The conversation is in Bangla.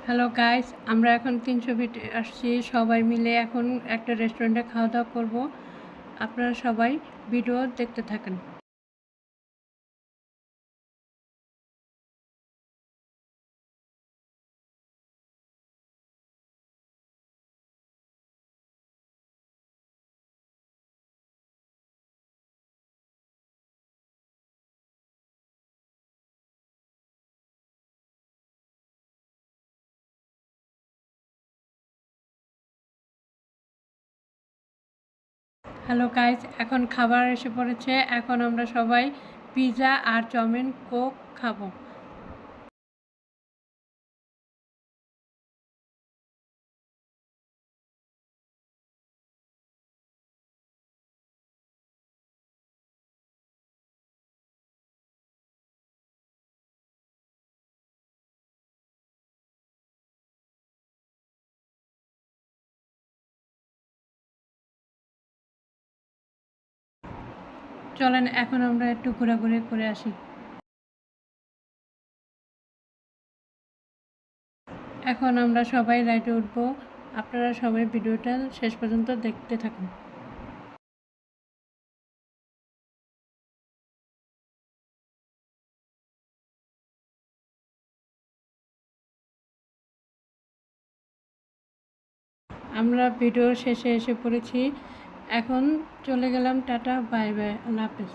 হ্যালো গাইস, আমরা এখন 300 ফিট আসছি। সবাই মিলে এখন একটা রেস্টুরেন্টে খাওয়া দাওয়া করবো। আপনারা সবাই ভিডিও দেখতে থাকেন। হ্যালো গাইস, এখন খাবার এসে পড়েছে। এখন আমরা সবাই পিৎজা আর চাউমিন কোক খাবো। চলেন এখন আমরা একটু ঘোরাঘুরি করে আসি। এখন আমরা সবাই রাইডে উঠবো। আপনারা সবাই ভিডিওটা শেষ পর্যন্ত দেখতে থাকুন। আমরা ভিডিওর শেষে এসে পড়েছি। এখন চলে গেলাম। টাটা, বাই বাই, আল্লাহ হাফেজ।